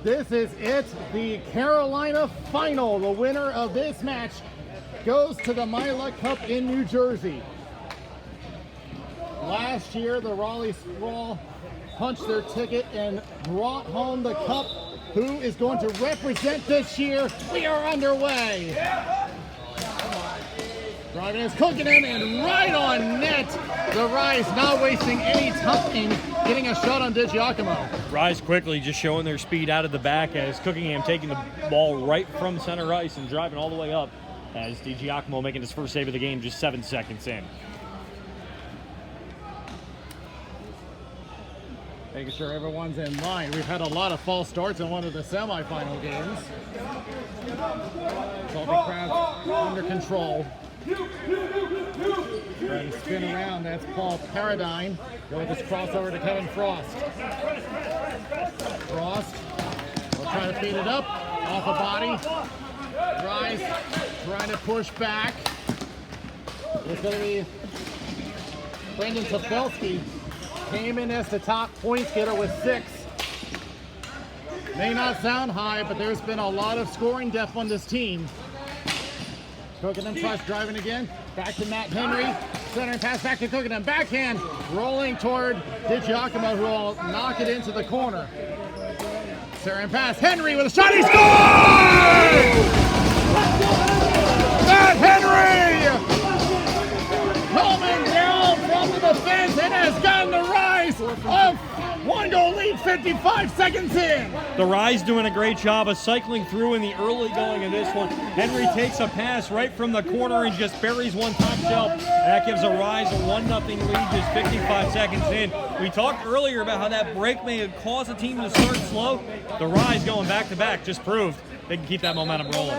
This is it, the Carolina final. The winner of this match goes to the Mila Cup in New Jersey. Last year, the Raleigh Sprawl punched their ticket and brought home the cup. Who is going to represent this year? We are underway. Driving is cooking him and right on net. The Rise not wasting any time getting a shot on DiGiacomo. Rise quickly just showing their speed out of the back as Cookingham taking the ball right from center ice and driving all the way up as DiGiacomo making his first save of the game just 7 seconds in. Making sure everyone's in line. We've had a lot of false starts in one of the semifinal games. Salty Crabs under control. Trying to spin around, that's Paul Paradine. Go with this crossover to Kevin Frost. Frost will try to feed it up, off a body. Rise, trying to push back. It's going to be Brendan Tofelsky. Came in as the top points getter with 6. May not sound high, but there's been a lot of scoring depth on this team. Cookingham tries driving again. Back to Matt Henry. Center pass back to Cookingham. Backhand rolling toward DiGiacomo, who will knock it into the corner. Center pass. Henry with a shot. He scores! Matt Henry! Coming down from the defense and has gotten the Rise of 1-goal lead 55 seconds in. The Rise doing a great job of cycling through in the early going of this one. Henry takes a pass right from the corner and just buries one top shelf. And that gives a Rise a 1-0 lead just 55 seconds in. We talked earlier about how that break may have caused the team to start slow. The Rise going back-to-back just proved they can keep that momentum rolling.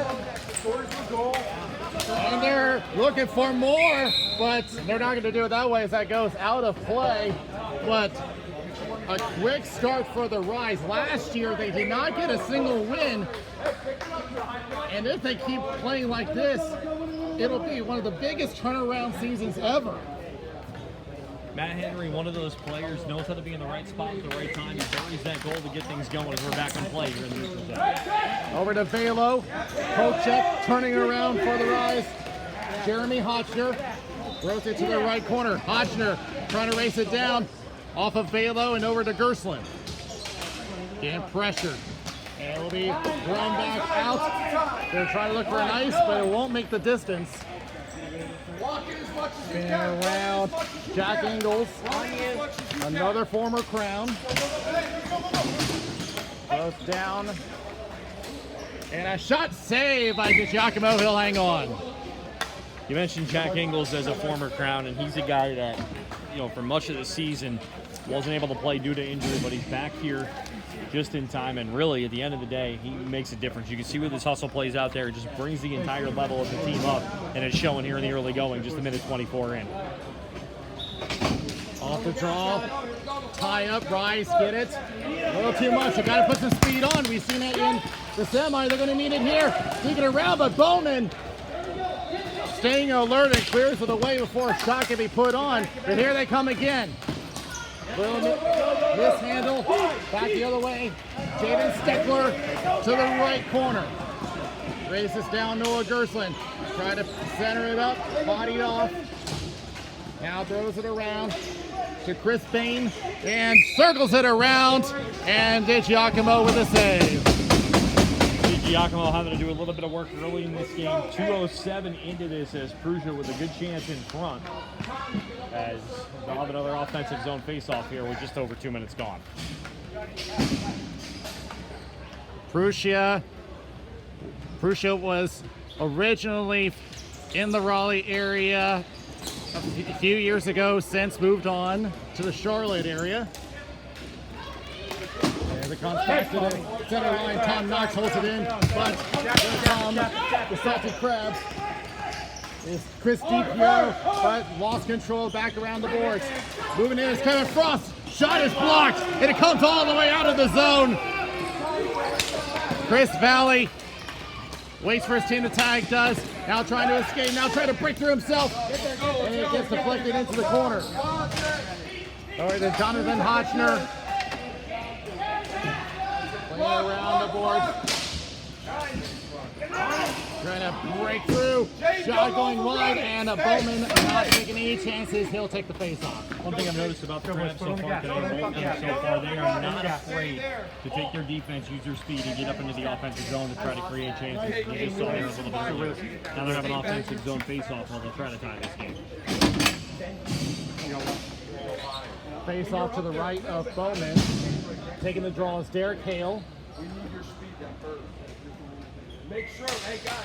And they're looking for more, but they're not going to do it that way as that goes out of play. But a quick start for the Rise. Last year, they did not get a single win. And if they keep playing like this, it'll be one of the biggest turnaround seasons ever. Matt Henry, one of those players, knows how to be in the right spot at the right time. He buries that goal to get things going as we're back in play here in the neutral zone. Over to Velo. Kochek turning around for the Rise. Jeremy Hotchner throws it to the right corner. Hotchner trying to race it down off of Velo and over to Gerstlin. Getting pressured. And it will be thrown back out. They're trying to look for an ice, but it won't make the distance. Spin around. Jack Ingles, another former Crown. Goes down. And a shot save by DiGiacomo. He'll hang on. You mentioned Jack Ingles as a former Crown, and he's a guy that, for much of the season wasn't able to play due to injury, but he's back here just in time, and really, at the end of the day, he makes a difference. You can see with his hustle plays out there, it just brings the entire level of the team up, and it's showing here in the early going, just a minute 24 in. Off the draw, tie up, Rise, get it. A little too much, you gotta put some speed on. We've seen it in the semi, they're gonna need it here. Sneak it around, but Bowman staying alert and clears it away before a shot can be put on. But here they come again. Little mishandle, back the other way. Jaden Steckler to the right corner. Races down Noah Gerstlin. Try to center it up, bodied off. Now throws it around to Chris Bain and circles it around. And DiGiacomo with a save. DiGiacomo having to do a little bit of work early in this game. 2:07 into this as Prusia with a good chance in front. As they'll have another offensive zone face-off here with just over 2 minutes gone. Prusia was originally in the Raleigh area a few years ago, since moved on to the Charlotte area. There it comes back to the center line. Tom Knox holds it in, but Tom, the Salty Crabs, is Chris DiPio, but lost control back around the boards. Moving in is Kevin Frost. Shot is blocked, and it comes all the way out of the zone. Chris Valley waits for his team to tag, does. Now trying to escape, now trying to break through himself. And it gets deflected into the corner. Over to Jonathan Hotchner. Playing around the boards. Trying to break through. Shot going wide, and Bowman not taking any chances. He'll take the face off. One thing I've noticed about the Crabs so far today, so far, they are not afraid to take their defense, use their speed, and get up into the offensive zone to try to create chances. You just saw there a little bit earlier. Now they're having an offensive zone face-off while they'll try to tie this game. Face off to the right of Bowman. Taking the draw is Derek Hale. Make sure, hey guys,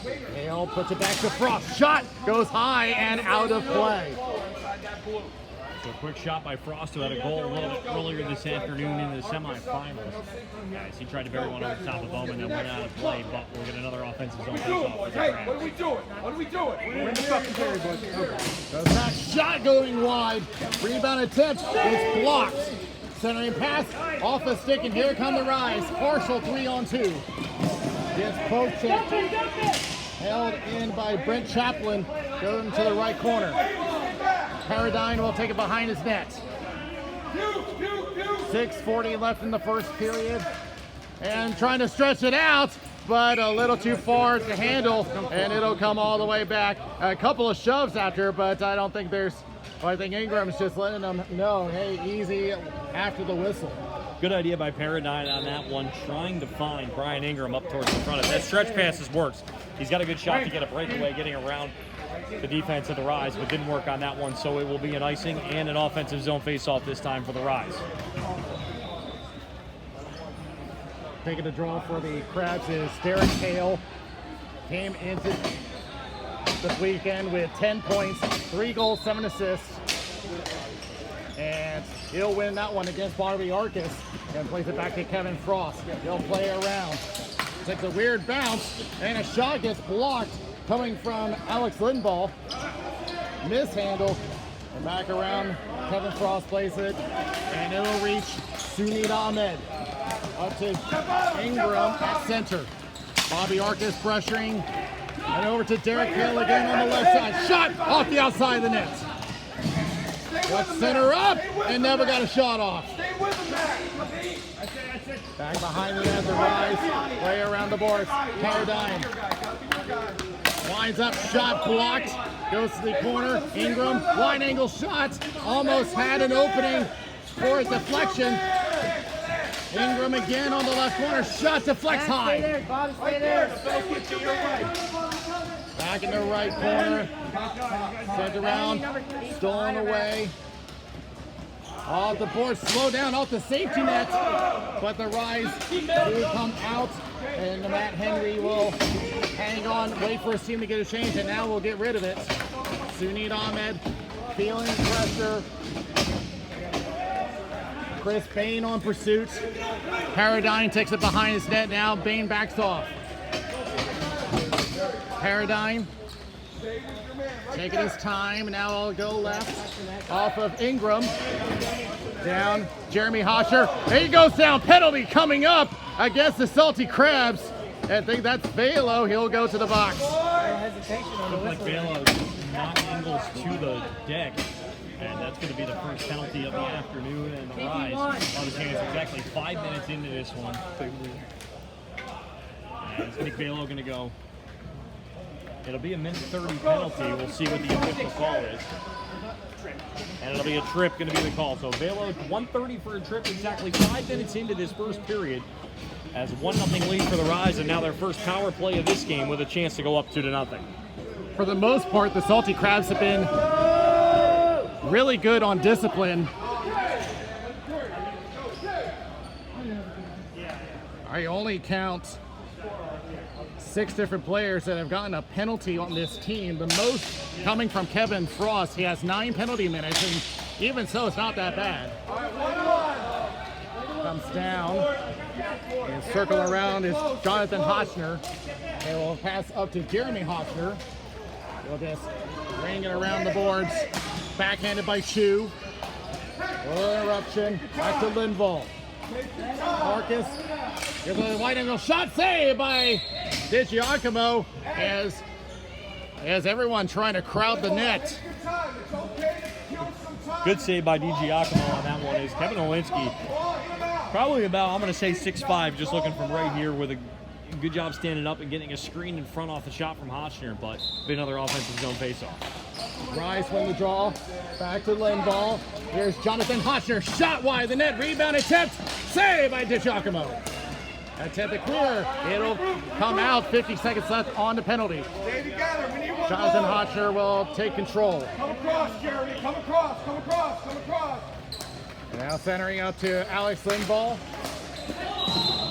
hey, Hale puts it back to Frost. Shot goes high and out of play. So a quick shot by Frost, who had a goal a little bit earlier this afternoon in the semifinals. Guys, he tried to bury one over the top of Bowman and went out of play, but we'll get another offensive zone face-off for the hey, Crabs. what are we doing? What are we doing? We're in the fucking carry, boys. Goes back, shot going wide. Rebound attempt is blocked. Centering pass off the stick, and here come the Rise. Partial 3-on-2. Gets poke checked. Held in by Brent Chaplin. Going to the right corner. Paradigm will take it behind his net. 6:40 left in the first period. And trying to stretch it out, but a little too far to handle, and it'll come all the way back. A couple of shoves after, but I don't think there's, I think Ingram's just letting them know, hey, easy after the whistle. Good idea by Paradigm on that one, trying to find Brian Ingram up towards the front of that. Stretch passes works. He's got a good shot to get a breakaway, getting around the defense of the Rise, but didn't work on that one, so it will be an icing and an offensive zone face-off this time for the Rise. Taking the draw for the Crabs is Derek Hale. Came into this weekend with 10 points, 3 goals, 7 assists. And he'll win that one against Bobby Arcus and plays it back to Kevin Frost. He'll play around. Takes a weird bounce, and a shot gets blocked coming from Alex Lindball. Mishandle. And back around, Kevin Frost plays it, and it'll reach Sunit Ahmed. Up to Ingram at center. Bobby Arcus pressuring, and over to Derek Hale again on the left side. Shot off the outside of the net. Let's center up, and never got a shot off. Back behind the net, the Rise. Play around the boards. Paradigm. Winds up, shot blocked. Goes to the corner. Ingram, wide angle shot. Almost had an opening for a deflection. Ingram again on the left corner. Shot deflects high. Back in the right corner. Sent around. Stolen away. Off the board. Slow down off the safety net. But the Rise do come out. And Matt Henry will hang on, wait for his team to get a change, and now we'll get rid of it. Sunit Ahmed feeling pressure. Chris Bain on pursuit. Paradigm takes it behind his net now. Bain backs off. Paradigm taking his time. Now I'll go left off of Ingram. Down Jeremy Hosher. There he goes down. Penalty coming up against the Salty Crabs. I think that's Velo. He'll go to the box. Looks like Velo knocked Ingles to the deck. And that's going to be the first penalty of the afternoon and the Rise. Understand it's exactly 5 minutes into this one. And Nick Velo going to go. It'll be a minute 30 penalty. We'll see what the official call is. And it'll be a trip going to be the call. So Velo, 1:30 for a trip, exactly 5 minutes into this first period. As 1-0 lead for the Rise, and now their first power play of this game with a chance to go up 2-0. For the most part, the Salty Crabs have been really good on discipline. I only count 6 different players that have gotten a penalty on this team. The most coming from Kevin Frost. He has 9 penalty minutes, and even so, it's not that bad. Comes down and circle around is Jonathan Hochner. They will pass up to Jeremy Hochner. He'll just ring it around the boards. Backhanded by Chu. Interruption. Back to Lindvall. Marcus. Here's a wide angle shot saved by DiGiacomo as everyone trying to crowd the net. Good save by DiGiacomo on that one is Kevin Olinsky Probably about, I'm going to say 6'5", just looking from right here with a good job standing up and getting a screen in front off the shot from Hotchner, but be another offensive zone faceoff. Rice win the draw. Back to Lindvall. Here's Jonathan Hotchner. Shot wide the net. Rebound attempt. Save by DiGiacomo. Attempt to clear. It'll come out. 50 seconds left on the penalty. Stay together. We need one Jonathan more. Hotchner will take control. Come across, Jeremy. Come across. Come across. Come across. Now centering up to Alex Lindvall.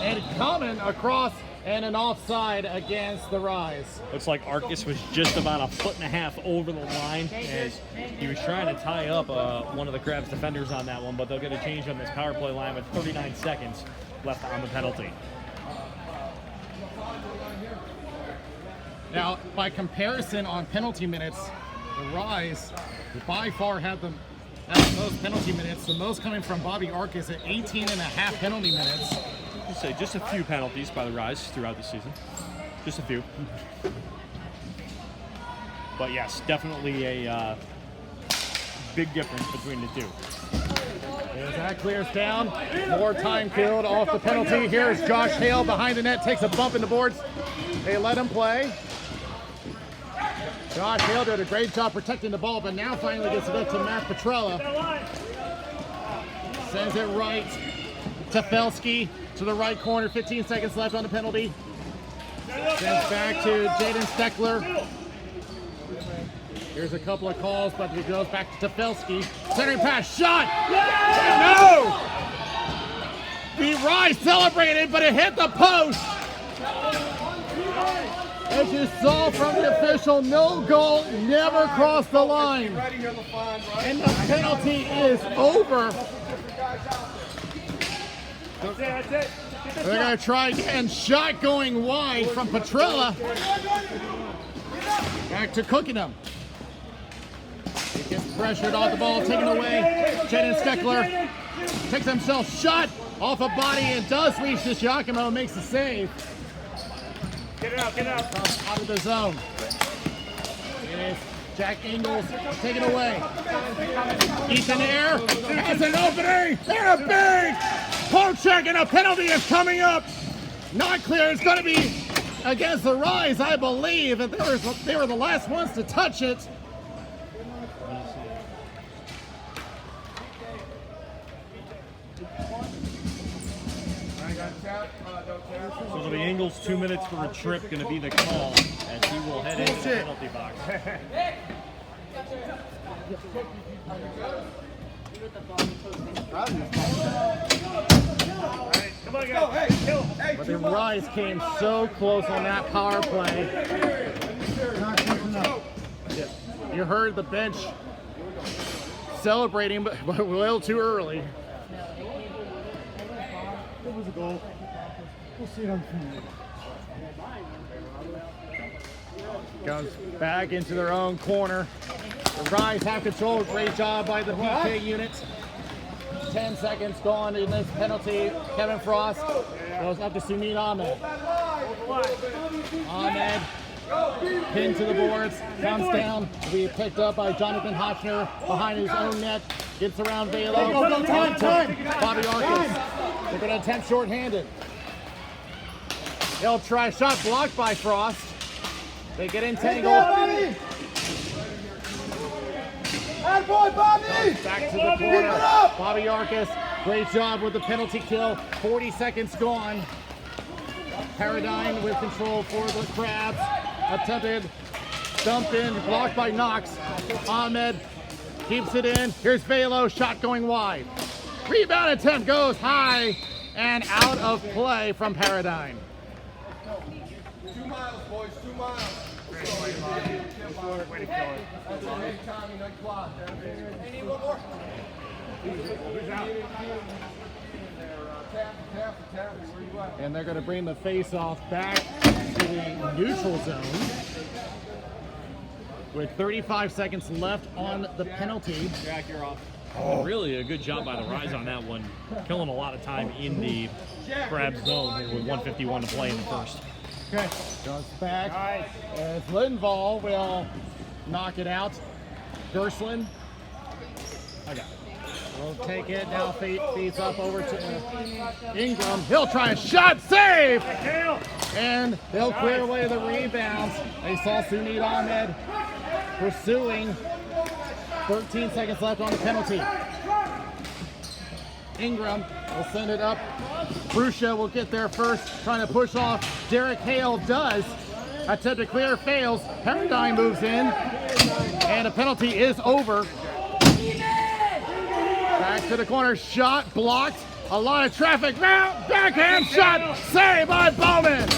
And coming across and an offside against the Rise. Looks like Arcus was just about a foot and a half over the line as he was trying to tie up one of the Crabs defenders on that one, but they'll get a change on this power play line with 39 seconds left on the penalty. Now, by comparison on penalty minutes, the Rise by far had the most penalty minutes, the most coming from Bobby Arcus at 18 and a half penalty minutes. I'd say just a few penalties by the Rise throughout the season. Just a few. But yes, definitely a big difference between the two. As that clears down, more time killed off the penalty. Here's Josh Hale behind the net, takes a bump in the boards. They let him play. Josh Hale did a great job protecting the ball, but now finally gets it up to Matt Petrella. Sends it right to Felski to the right corner. 15 seconds left on the penalty. Sends back to Jaden Steckler. Here's a couple of calls, but it goes back to Felski. Centering pass, shot! No! The Rise celebrated, but it hit the post. As you saw from the official, no goal, never crossed the line. And the penalty is over. That's it. They're going to try again. Shot going wide from Petrella. Back to Cookingham. He gets pressured off the ball, taken away. Jaden Steckler takes himself shot off a body and does reach DiGiacomo, makes the save. Get it out. Get it out. Out of the zone. It is Jack Ingles taken away. Ethan Air has an opening and a big poke check, and a penalty is coming up. Not clear. It's going to be against the Rise, I believe. If they were the last ones to touch it. So it'll be Ingles 2 minutes for a trip, going to be the call as he will head into the penalty box. Come on, guys. But the Rise came so close on that power play. You heard the bench celebrating, but a little too early. It was a goal. We'll see it on film. Goes back into their own corner. The Rise have control. Great job by the PK unit. 10 seconds gone in this penalty. Kevin Frost goes up to Sunit Ahmed. Ahmed pinned to the boards, comes down to be picked up by Jonathan Hotchner behind his own net. Gets around Velo. Time. Bobby Arcus. They're going to attempt shorthanded. They'll try shot blocked by Frost. They get entangled. Bad boy, Bobby! Back to the corner. Bobby Arcus, great job with the penalty kill. 40 seconds gone. Paradigm with control for the Crabs. Attempted, dumped in, blocked by Knox. Ahmed keeps it in. Here's Velo, shot going wide. Rebound attempt goes high and out of play from Paradigm. 2 miles, boys. 2 miles. Way to kill it. Need one more. Who's out? And they're going to bring the face-off back to the neutral zone with 35 seconds left on the penalty. Jack, you're off. Really a good job by the Rise on that one. Killing a lot of time in the Crab zone here with 1:51 to play in the first. Okay, goes back as Lindvall will knock it out. Gerstlin, I got it. will take it, now feeds up over to Ingram. He'll try a shot, save! And they'll clear away the rebounds. They saw Sunit Ahmed pursuing. 13 seconds left on the penalty. Ingram will send it up. Brusha will get there first, trying to push off. Derek Hale does. Attempt to clear, fails. Paradigm moves in, and a penalty is over. Back to the corner, shot blocked. A lot of traffic now. Backhand shot, saved by Bowman.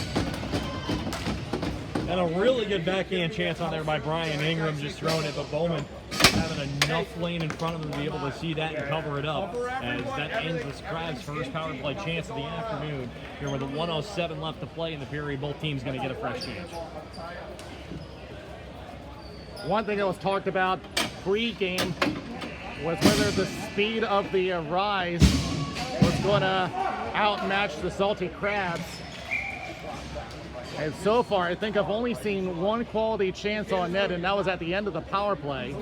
And a really good backhand chance on there by Brian Ingram, just throwing it, but Bowman having enough lane in front of him to be able to see that and cover it up. As that ends the Crabs' first power play chance of the afternoon. Here with 1:07 left to play in the period, both teams going to get a fresh chance. One thing that was talked about pre-game was whether the speed of the Rise was going to outmatch the Salty Crabs. And so far, I think I've only seen one quality chance on net, and that was at the end of the power play.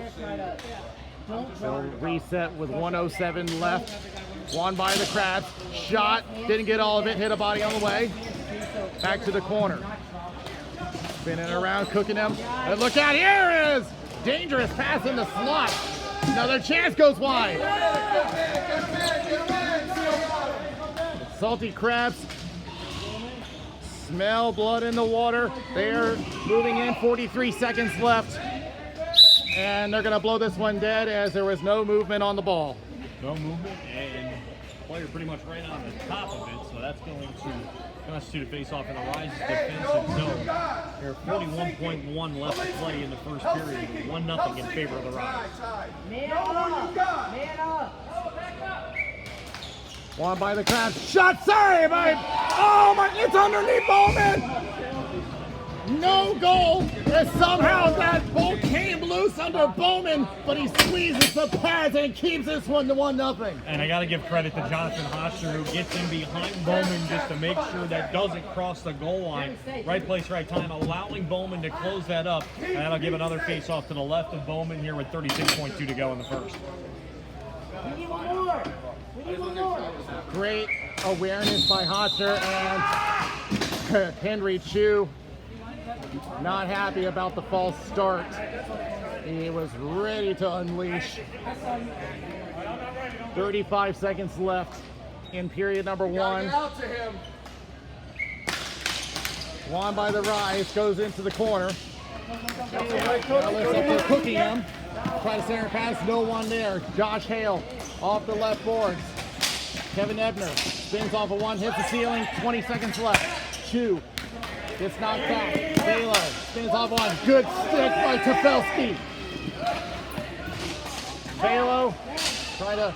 They'll reset with 1:07 left. Won by the Crabs. Shot, didn't get all of it, hit a body on the way. Back to the corner. Spinning around, cooking them. And look out, here is dangerous pass in the slot. Another chance goes wide. Salty Crabs smell blood in the water. They're moving in, 43 seconds left. And they're gonna blow this one dead as there was no movement on the ball. No movement, and player pretty much right on the top of it, so that's going to constitute a face-off in the Rise's defensive zone. There are 41.1 left to play in the first period, 1-0 in favor of the Rise. Won by the Crabs. Shot save! It's underneath Bowman! No goal, as somehow that ball came loose under Bowman, but he squeezes the pads and keeps this one to 1-0. And I got to give credit to Jonathan Hofstra, who gets in behind Bowman just to make sure that doesn't cross the goal line. Right place, right time, allowing Bowman to close that up. And that'll give another face-off to the left of Bowman here with 36.2 to go in the first. We need one more. Great awareness by Hofstra, and Henry Chu not happy about the false start. He was ready to unleash. 35 seconds left in period number one. Won by the Rise, goes into the corner. Now lifts up there, cooking him. Try to center pass, no one there. Josh Hale off the left boards. Kevin Ebner spins off of one, hits the ceiling, 20 seconds left. Chu gets knocked back. Baylor spins off one. Good stick by Tefelsky. Baylor try to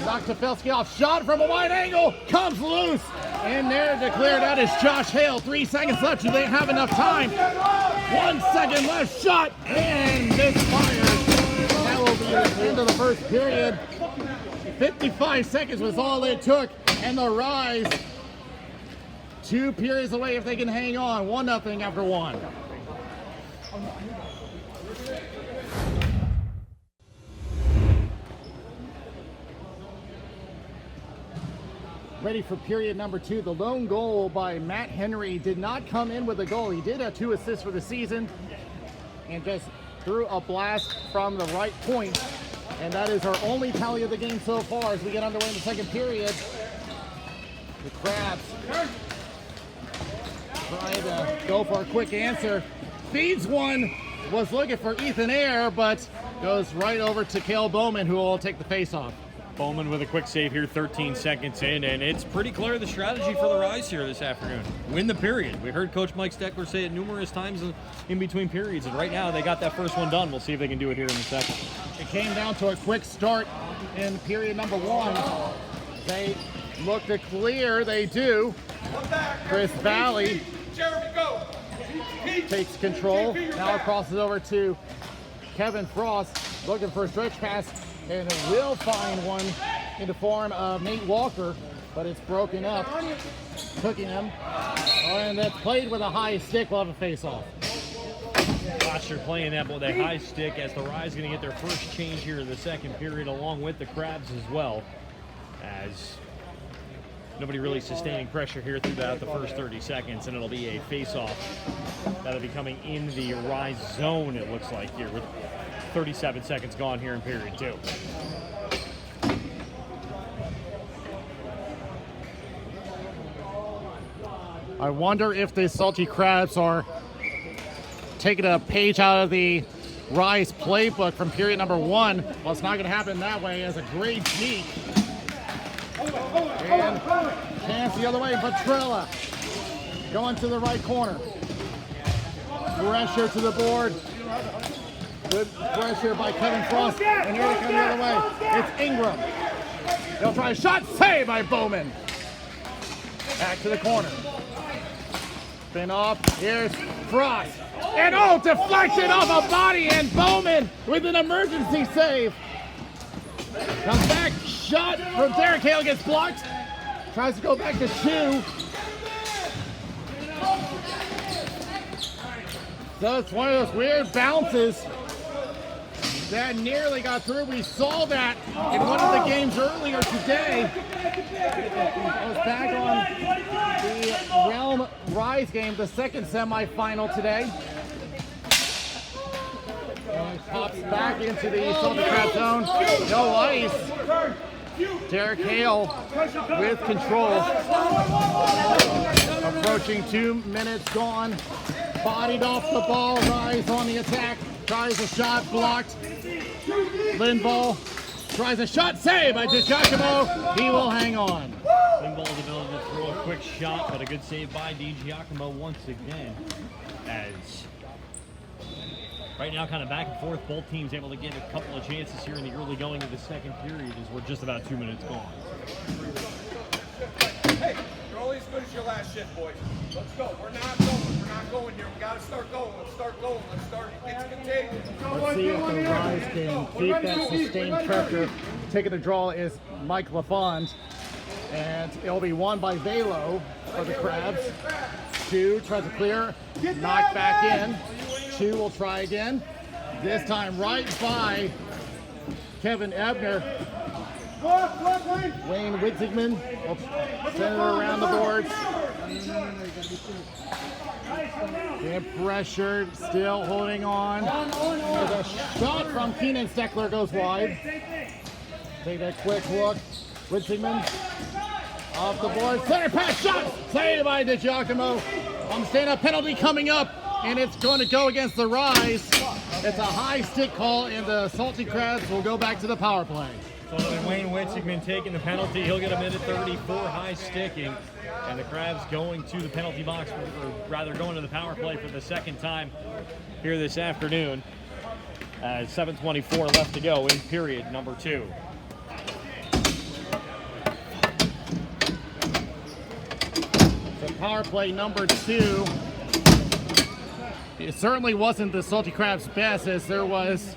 knock Tefelsky off. Shot from a wide angle. Comes loose. And there declared out is Josh Hale. 3 seconds left. Do they have enough time? 1 second left. Shot. And misfires. That will be the end of the first period. 55 seconds was all it took. And the Rise 2 periods away if they can hang on. 1-0 after one. Ready for period number 2. The lone goal by Matt Henry did not come in with a goal. He did have 2 assists for the season and just threw a blast from the right point. And that is our only tally of the game so far as we get underway in the second period. The Crabs trying to go for a quick answer. Feeds one, was looking for Ethan Ayer, but goes right over to Cale Bowman, who will take the face-off. Bowman with a quick save here, 13 seconds in, and it's pretty clear the strategy for the Rise here this afternoon. Win the period. We heard Coach Mike Steckler say it numerous times in between periods, and right now they got that first one done. We'll see if they can do it here in the second. It came down to a quick start in period number 1. They look to clear, they do. Chris Valley takes control. Now it crosses over to Kevin Frost, looking for a stretch pass, and it will find one in the form of Nate Walker, but it's broken up. Cooking him, and that's played with a high stick. We'll have a face-off. Hosher playing that with a high stick as the Rise going to get their first change here in the second period, along with the Crabs as well, as nobody really sustaining pressure here throughout the first 30 seconds, and it'll be a face-off that'll be coming in the Rise zone, it looks like, here with 37 seconds gone here in period 2. I wonder if the Salty Crabs are taking a page out of the Rise playbook from period number 1. Well, it's not going to happen that way, as a great peek. And chance the other way, Petrella going to the right corner. Pressure to the board. Good pressure by Kevin Frost, and here they come the other way. It's Ingram. They'll try a shot, save by Bowman. Back to the corner. Spin off, here's Frost. And oh, deflected off a body, and Bowman with an emergency save. Comes back, shot from Derek Hale, gets blocked. Tries to go back to Shoe. So it's one of those weird bounces that nearly got through. We saw that in one of the games earlier today. I was back on the Realm Rise game, the second semifinal today. And pops back into the Salty Crab zone. No ice. Derek Hale with control. Approaching 2 minutes gone. Bodied off the ball. Rise on the attack. Tries a shot, blocked. Lindvall tries a shot, save by DiGiacomo. He will hang on. Lindvall's ability to throw a quick shot, but a good save by DiGiacomo once again. As right now, kind of back and forth, both teams able to get a couple of chances here in the early going of the second period as we're just about 2 minutes gone. Hey, you're only as good as your last shift, boys. Let's go. We're not going. We're not going here. We got to start going. Let's start going. Let's start. It's contagious. Let's see if the Rise can keep that sustained pressure. Taking the draw is Mike LaFond, and it'll be won by Velo for the Crabs. Two tries to clear, knocked back in. Two will try again. This time right by Kevin Ebner. Wayne Witzigman will send it around the boards. Get pressured, still holding on. There's a shot from Keenan Steckler, goes wide. Take that quick look. Witzigman off the board. Center pass shot, saved by DiGiacomo. On the stand-up penalty coming up, and it's going to go against the Rise. It's a high stick call, and the Salty Crabs will go back to the power play. So then Wayne Witzigman taking the penalty. He'll get a minute 34 high sticking. And the Crabs going to the penalty box, or rather going to the power play for the second time here this afternoon. 7:24 left to go in period number 2. So power play number 2. It certainly wasn't the Salty Crabs' best, as there was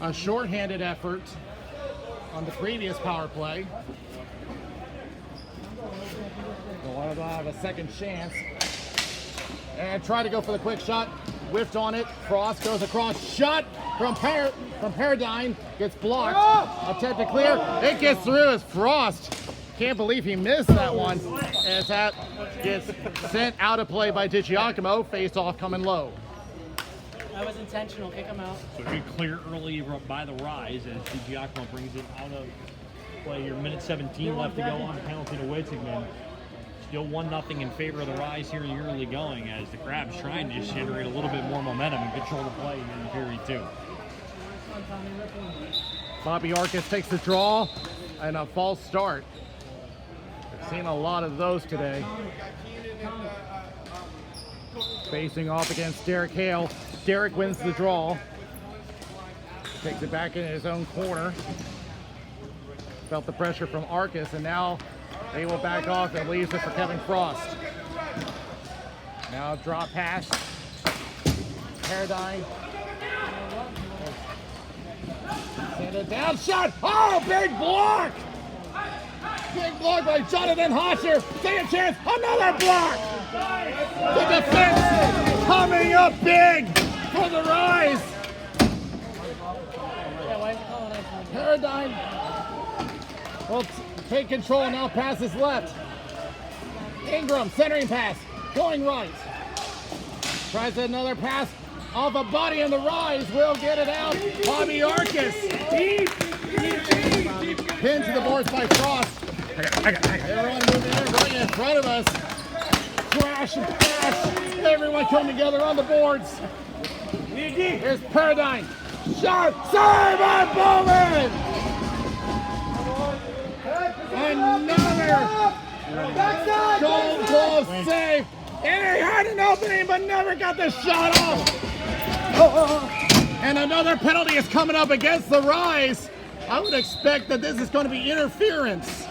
a shorthanded effort on the previous power play. They'll have a second chance. And try to go for the quick shot. Whiffed on it. Frost goes across. Shot from Paradigm. Gets blocked. Attempt to clear. It gets through as Frost. Can't believe he missed that one. As that gets sent out of play by DiGiacomo. Face off coming low. That was intentional. Kick him out. So good clear early by the Rise as DiGiacomo brings it out of play here. Minute 17 left to go on the penalty to Witzigman. Still 1-0 in favor of the Rise here in the early going as the Crabs trying to just generate a little bit more momentum and control the play here in period 2. Bobby Arcus takes the draw and a false start. We've seen a lot of those today. Facing off against Derek Hale. Derek wins the draw. Takes it back in his own corner. Felt the pressure from Arcus, and now they will back off and leaves it for Kevin Frost. Now drop pass. Paradigm. Send it down. Shot. Oh, big block. Big block by Jonathan Hosher. Second chance. Another block. The defense coming up big. for the Rise. Yeah, why is it calling ice? Paradigm will take control, now passes left. Ingram, centering pass, going right. Tries another pass, off a body, and the Rise will get it out. Bobby Arcus, deep. Pinned to the boards by Frost. Everyone moving in right in front of us. Crash and pass. Everyone coming together on the boards. Here's Paradigm. Shot, save by Bowman! Another Gold Glove save. And he had an opening but never got the shot off. And another penalty is coming up against the Rise. I would expect that this is going to be interference.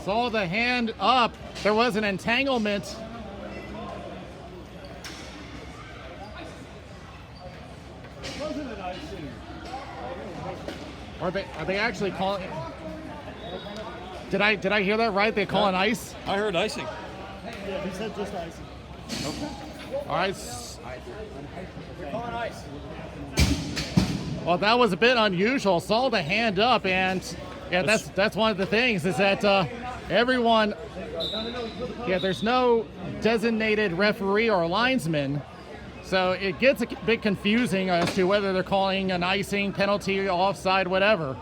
Saw the hand up. There was an entanglement. Are they actually calling? Did I hear that right? They call it ice? I heard icing. Yeah, he said just icing. All right. They're calling ice. Well, that was a bit unusual. Saw the hand up, and yeah, that's one of the things is that everyone. Yeah, there's no designated referee or linesman, so it gets a bit confusing as to whether they're calling an icing, penalty, offside, whatever.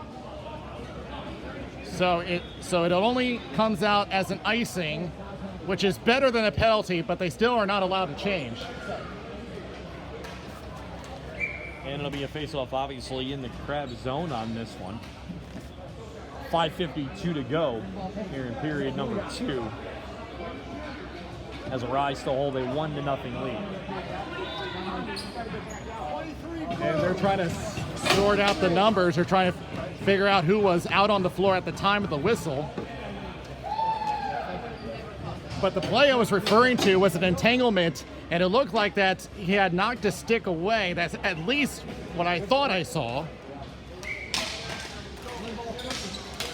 So it only comes out as an icing, which is better than a penalty, but they still are not allowed to change. And it'll be a face-off, obviously, in the Crab zone on this one. 5:52 to go here in period number 2. As a Rise still hold a 1-0 lead. And they're trying to sort out the numbers. They're trying to figure out who was out on the floor at the time of the whistle. But the play I was referring to was an entanglement, and it looked like that he had knocked a stick away. That's at least what I thought I saw.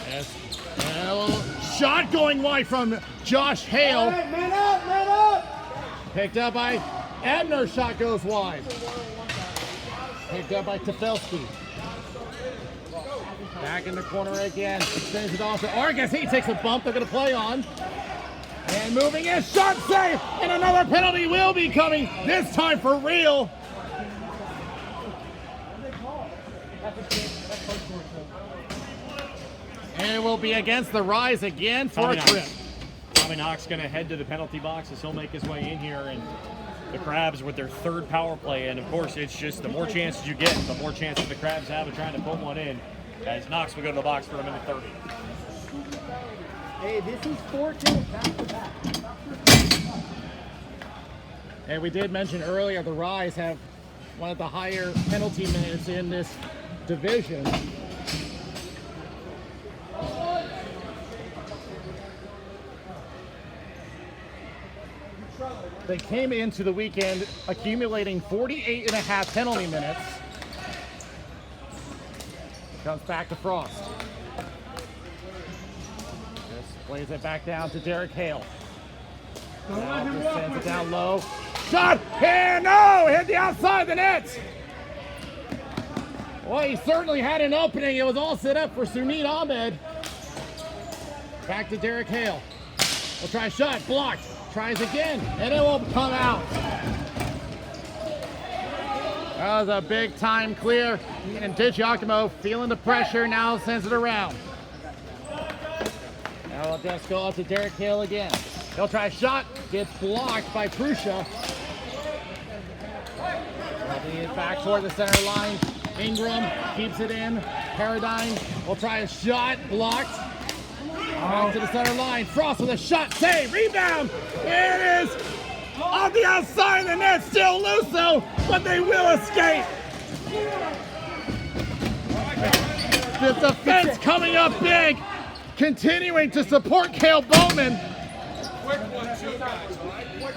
Yes. Shot going wide from Josh Hale. Man up! Picked up by Abner. Shot goes wide. Picked up by Tefelsky. Back in the corner again. Sends it off to Argus. He takes a bump. They're going to play on. And moving in. Shot save. And another penalty will be coming. This time for real. And it will be against the Rise again for a trip. Tommy Knox going to head to the penalty box as he'll make his way in here, and the Crabs with their third power play. And of course, it's just the more chances you get, the more chances the Crabs have of trying to put one in. As Knox will go to the box for a minute 30. Hey, this is 4 kills back to back. And we did mention earlier the Rise have one of the higher penalty minutes in this division. They came into the weekend accumulating 48.5 penalty minutes. Comes back to Frost. Just plays it back down to Derek Hale. Now just sends it down low. Shot! And no! Hit the outside of the net! Well, he certainly had an opening. It was all set up for Sunit Ahmed. Back to Derek Hale. We'll try a shot. Blocked. Tries again. And it will come out. That was a big time clear. And DiGiacomo feeling the pressure now sends it around. Now we'll just go up to Derek Hale again. He'll try a shot. Gets blocked by Prussia. Back toward the center line. Ingram keeps it in. Paradigm will try a shot. Blocked. Back to the center line. Frost with a shot. Save. Rebound. It is on the outside of the net. Still loose though, but they will escape. The defense coming up big. Continuing to support Cale Bowman. Quick one, too, guys.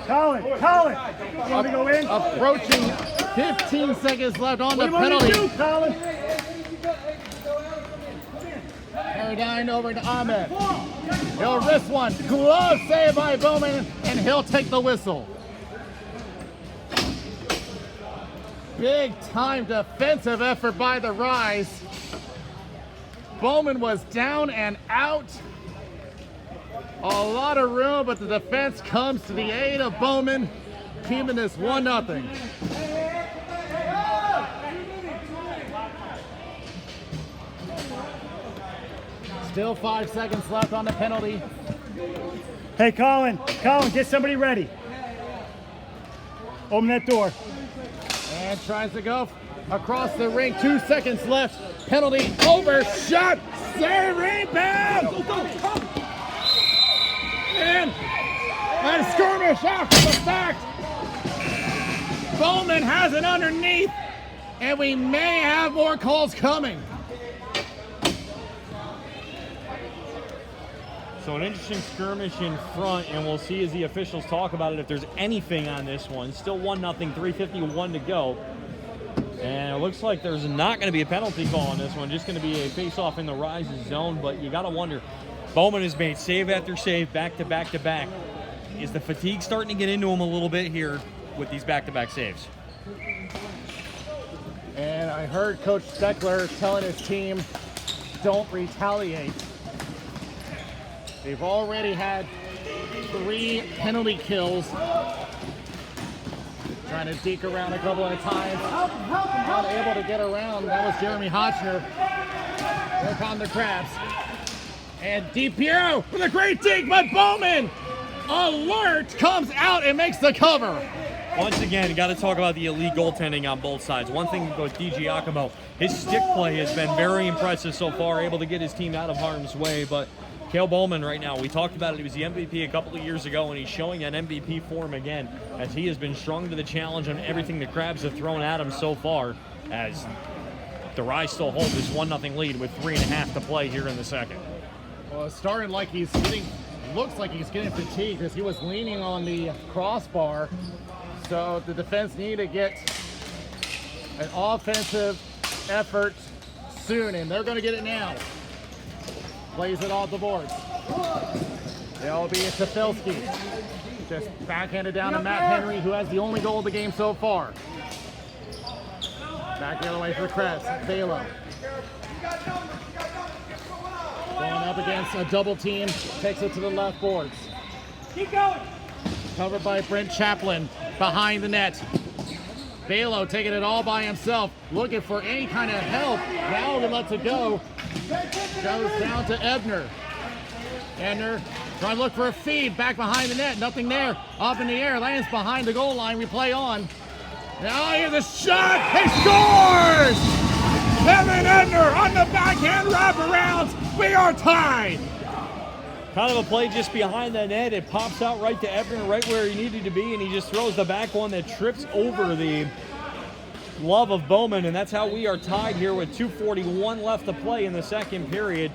All right? Colin, you want to go in? Approaching 15 seconds left on the What do you penalty. want to do, Colin? Paradine over to Ahmed. He'll wrist one. Glove save by Bowman, and he'll take the whistle. Big time defensive effort by the Rise. Bowman was down and out. A lot of room, but the defense comes to the aid of Bowman, keeping this 1-0. Still 5 seconds left on the penalty. Hey, Colin, get somebody ready. Open that door. And tries to go across the ring. 2 seconds left. Penalty over. Shot. Save. Rebound. And skirmish after the fact. Bowman has it underneath. And we may have more calls coming. So an interesting skirmish in front, and we'll see as the officials talk about it if there's anything on this one. Still 1-0, 3:51 to go. And it looks like there's not going to be a penalty call on this one, just going to be a face-off in the Rise's zone. But you got to wonder, Bowman has made save after save, back-to-back to back. Is the fatigue starting to get into him a little bit here with these back-to-back saves? And I heard Coach Steckler telling his team, don't retaliate. They've already had 3 penalty kills. Trying to deke around a couple of times. Not able to get around. That was Jeremy Hotchner. Work on the Crabs. And DiPiero with a great deke, but Bowman, alert, comes out and makes the cover. Once again, you got to talk about the elite goaltending on both sides. One thing with DiGiacomo, his stick play has been very impressive so far, able to get his team out of harm's way, but Cale Bowman right now, we talked about it, he was the MVP a couple of years ago, and he's showing that MVP form again as he has been strung to the challenge on everything the Crabs have thrown at him so far, as the Rise still hold this 1-0 lead with 3.5 to play here in the second. Well, it's starting like he's getting, looks like he's getting fatigued because he was leaning on the crossbar. So the defense need to get an offensive effort soon, and they're going to get it now. Plays it off the boards. It'll be Tafilski. Just backhanded down to Matt Henry, who has the only goal of the game so far. Back the other way for Krebs. Balo. Going up against a double team. Takes it to the left boards. Keep going. Covered by Brent Chaplin behind the net. Balo taking it all by himself, looking for any kind of help. Now he lets it go. Goes down to Ebner. Ebner trying to look for a feed back behind the net. Nothing there. Up in the air. Lands behind the goal line. We play on. Now here's a shot. He scores! Evan Ebner on the backhand wraparounds. We are tied. Kind of a play just behind the net. It pops out right to Ebner, right where he needed to be, and he just throws the back one that trips over the glove of Bowman, and that's how we are tied here with 2:41 left to play in the second period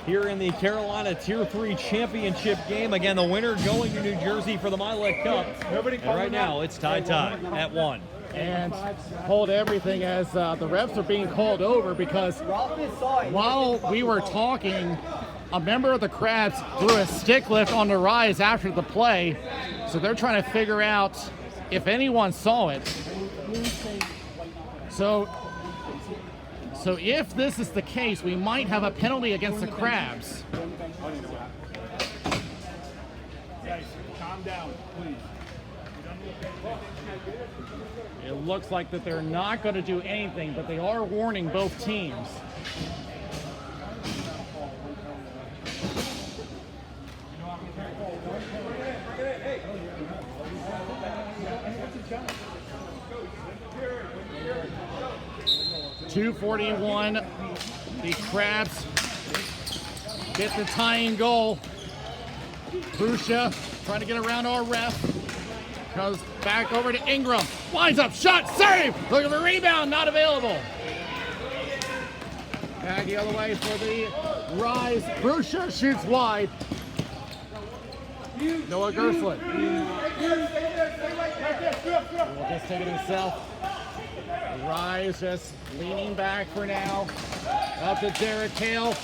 here in the Carolina Tier 3 championship game. Again, the winner going to New Jersey for the Milet Cup. And right now, it's tied at 1. And hold everything as the refs are being called over because while we were talking, a member of the Crabs threw a stick lift on the Rise after the play, so they're trying to figure out if anyone saw it. So if this is the case, we might have a penalty against the Crabs. Guys, calm down, please. It looks like that they're not going to do anything, but they are warning both teams. .241, the Crabs get the tying goal. Brusha trying to get around our ref. Goes back over to Ingram. Winds up, shot, save! Looking for a rebound, not available. Back the other way for the Rise. Brusha shoots wide. Noah Gerstlin. Will just take it himself. Rise just leaning back for now. Up to Derek Hale.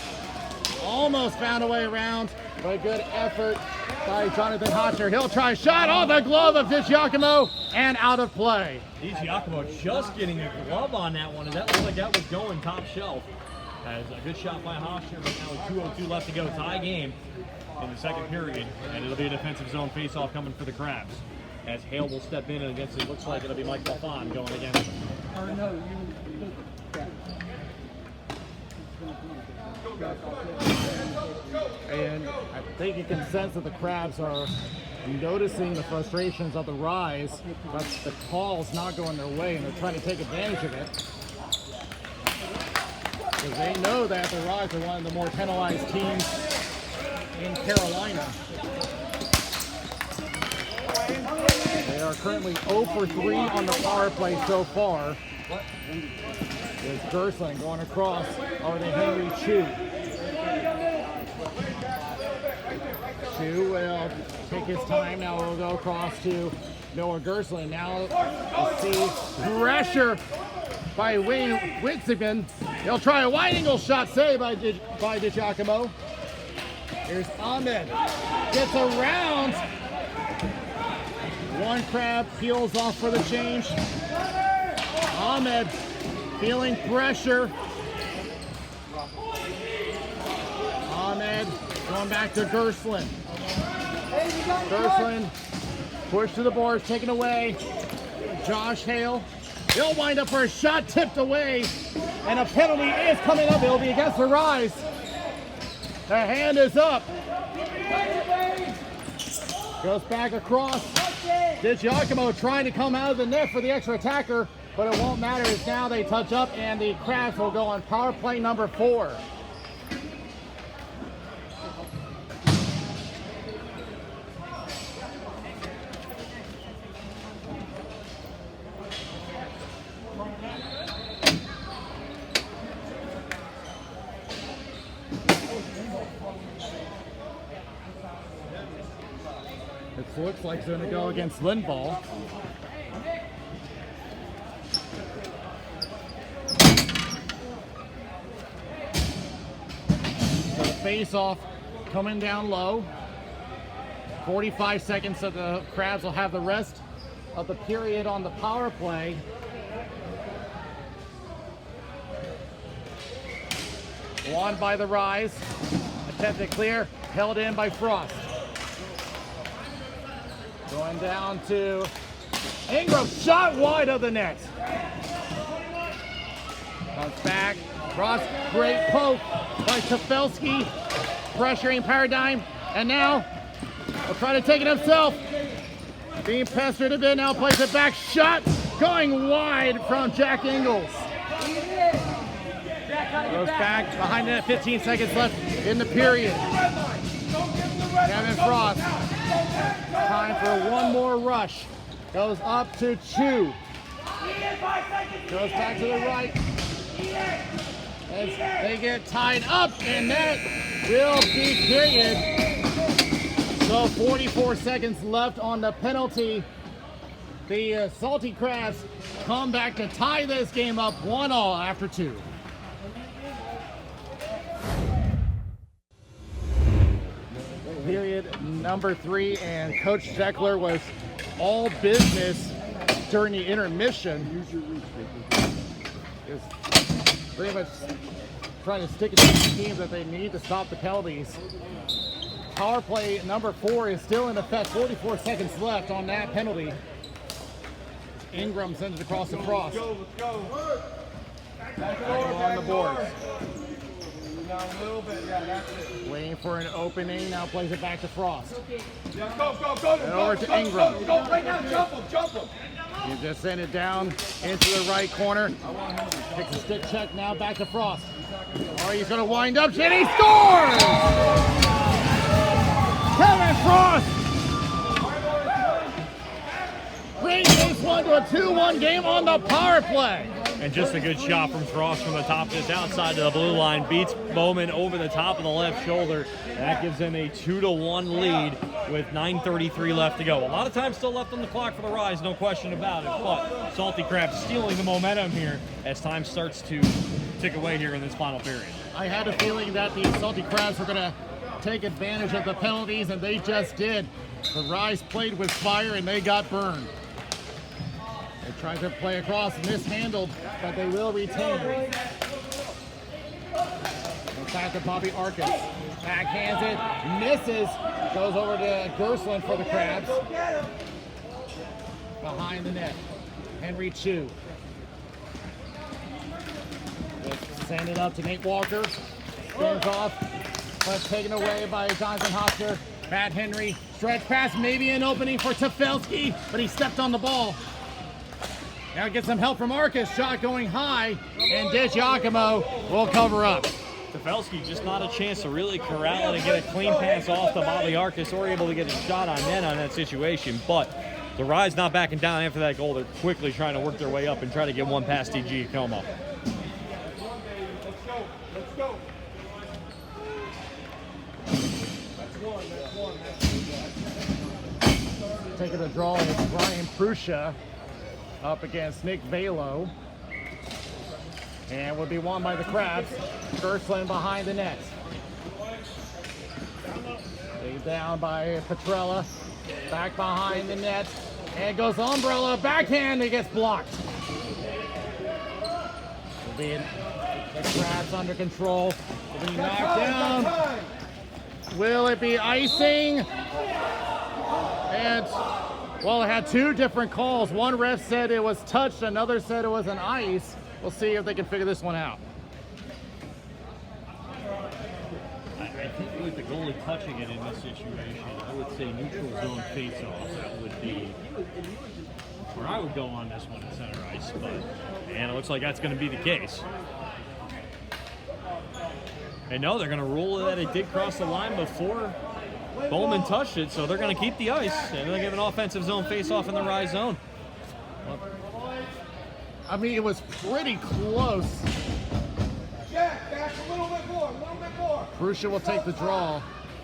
almost found a way around, but a good effort by Jonathan Hotcher. He'll try a shot on the glove of DiGiacomo and out of play. DiGiacomo just getting a glove on that one, and that looked like that was going top shelf. As a good shot by Hotcher, but now with 2:02 left to go, tie game in the second period, and it'll be a defensive zone face-off coming for the Crabs. As Hale will step in and against it looks like it'll be Mike Lafon going against him. And I think you can sense that the Crabs are noticing the frustrations of the Rise, but the call's not going their way, and they're trying to take advantage of it. Because they know that the Rise are one of the more penalized teams in Carolina. They are currently 0 for 3 on the power play so far. There's Gersling going across over to Henry Chu. Chu will take his time. Now we'll go across to Noah Gersling. Now we'll see pressure by Wayne Witzigman. He'll try a wide angle shot saved by DiGiacomo. Here's Ahmed. Gets around. One Crab peels off for the change. Ahmed feeling pressure. Ahmed going back to Gersling. Gersling push to the boards, taken away. Josh Hale. He'll wind up for a shot tipped away. And a penalty is coming up. It'll be against the Rise. The hand is up. Goes back across. DiGiacomo trying to come out of the net for the extra attacker, but it won't matter as now they touch up and the Crabs will go on power play number 4. It looks like it's going to go against Lindvall. So the face-off coming down low. 45 seconds so the Crabs will have the rest of the period on the power play. Won by the Rise. Attempted clear, held in by Frost. Going down to Ingram, shot wide of the net. Comes back, Frost, great poke by Tefelsky, pressuring Paradigm, and now will try to take it himself. Being pestered a bit, now plays it back, shot going wide from Jack Ingles. Goes back behind the net, 15 seconds left in the period. Kevin Frost, time for one more rush. Goes up to Chu. Goes back to the right. As they get tied up, and that will be period. So 44 seconds left on the penalty. The Salty Crabs come back to tie this game up 1-1 after 2. Period number 3, and Coach Steckler was all business during the intermission. Is pretty much trying to stick it to the teams that they need to stop the penalties. Power play number 4 is still in effect. 44 seconds left on that penalty. Ingram sends it across the Frost. Let's go. Back on the boards. Down a little bit, yeah, that's it. Waiting for an opening, now plays it back to Frost. Yeah, go. And over to Ingram. Go right now, jump him. You just send it down into the right corner. Takes a stick check, now back to Frost. Oh, he's going to wind up, and he scores! Kevin Frost brings this one to a 2-1 game on the power play. And just a good shot from Frost from the top, just outside to the blue line. Beats Bowman over the top of the left shoulder. That gives them a 2-1 lead with 9:33 left to go. A lot of time still left on the clock for the Rise, no question about it. But Salty Crab stealing the momentum here as time starts to tick away here in this final period. I had a feeling that the Salty Crabs were going to take advantage of the penalties, and they just did. The Rise played with fire, and they got burned. They tried to play across, mishandled, but they will retain. Back to Bobby Arcus. Backhands it, misses, goes over to Gersland for the Crabs. Behind the net, Henry Chu. Send it up to Nate Walker. Spins off, but taken away by Jonathan Hofstra. Matt Henry, stretch pass, maybe an opening for Tefelsky, but he stepped on the ball. Now get some help from Arcus. Shot going high, and Dish Giacomo will cover up. Tefelsky just not a chance to really corral it and get a clean pass off to Bobby Arcus, or able to get a shot on net on that situation. But the Rise not backing down after that goal. They're quickly trying to work their way up and try to get one past D. Giacomo. Let's go. Taking the draw is Brian Prusha up against Nick Velo. And will be won by the Crabs. Gersland behind the net. Taken down by Petrella. Back behind the net. And goes Umbrella. Backhand. It gets blocked. Will be the Crabs under control. Will be knocked down. Will it be icing? And, well, it had two different calls. One ref said it was touched, another said it was an ice. We'll see if they can figure this one out. I think with the goalie touching it in this situation, I would say neutral zone face-off. That would be where I would go on this one in center ice. But, man, it looks like that's going to be the case. And no, they're going to rule that it did cross the line before Bowman touched it, so they're going to keep the ice, and they'll give an offensive zone face-off in the Rise zone. I mean, it was pretty close. Jack, back a little bit more. Prusha will take the draw.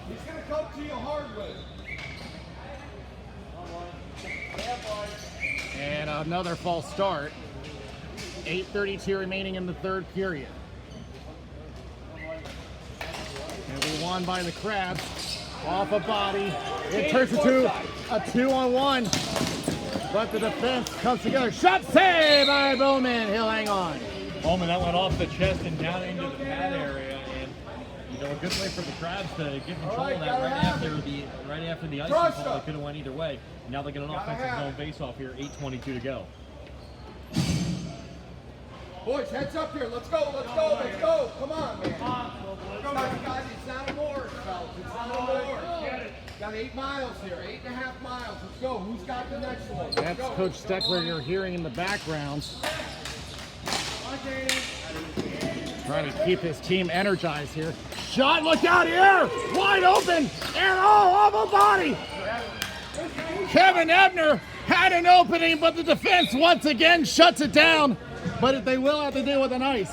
He's going to come to you hard with it. And another false start. 8:32 remaining in the third period. And we won by the Crabs. Off a body. It turns into a 2-on-1. But the defense comes together. Shot save by Bowman. He'll hang on. Bowman, that went off the chest and down into the pad area. And, you know, a good way for the Crabs to get control of that right after the icing call. They could have went either way. Now they get an offensive zone face-off here. 8:22 to go. Boys, heads up here. Let's go. Come on, man. It's not a Morris, fellas. It's not a Morris. Got 8 miles here, 8.5 miles. Let's go. Who's got the next one? That's Coach Steckler you're hearing in the background. Trying to keep his team energized here. Shot, look out here! Wide open! And off a body! Kevin Ebner had an opening, but the defense once again shuts it down. But they will have to deal with an ice.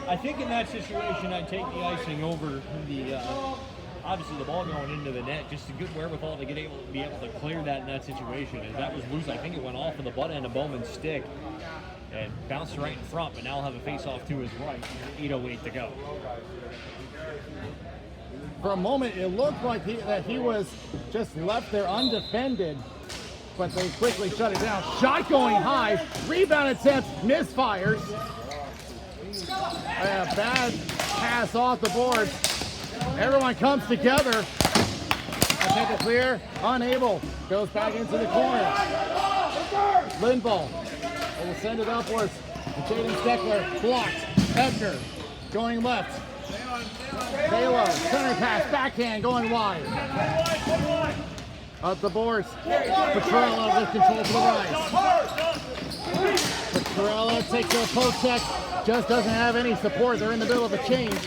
I think in that situation, I'd take the icing over the, obviously the ball going into the net. Just a good wherewithal to be able to clear that in that situation. And that was loose. I think it went off of the butt end of Bowman's stick and bounced right in front, but now he'll have a face-off to his right. 8:08 to go. For a moment, it looked like he was just left there undefended, but they quickly shut it down. Shot going high, rebound attempt, misfires. A bad pass off the board. Everyone comes together. I take it clear, unable. Goes back into the corner. Lindvall will send it upwards. Jaden Steckler blocked. Ebner going left. Balo, center pass, backhand going wide. Up the boards. Petrella with control for the Rise. Petrella takes a poke check, just doesn't have any support. They're in the middle of a change.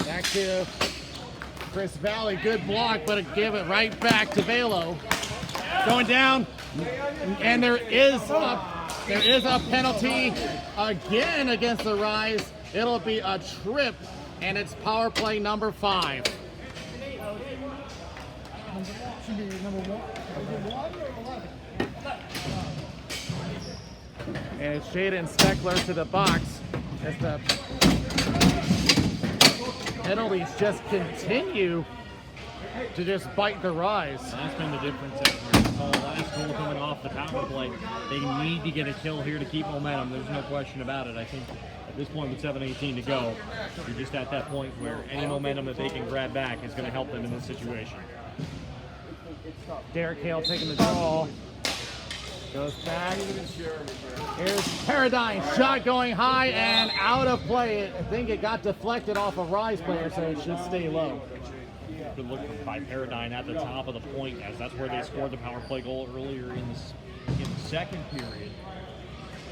Back to Chris Valley, good block, but give it right back to Balo. Going down, and there is a There is a penalty again against the Rise. It'll be a trip, and it's power play number 5. Should be number 1 or 11? And it's Jaden Steckler to the box as the penalties just continue to just bite the Rise. That's been the difference out here. The last goal coming off the power play. They need to get a kill here to keep momentum. There's no question about it. I think at this point with 7:18 to go, you're just at that point where any momentum that they can grab back is going to help them in this situation. Derek Hale taking the draw. Goes back. Here's Paradigm. Shot going high and out of play. I think it got deflected off a Rise player, so it should stay low. Good look by Paradigm at the top of the point, as that's where they scored the power play goal earlier in the second period.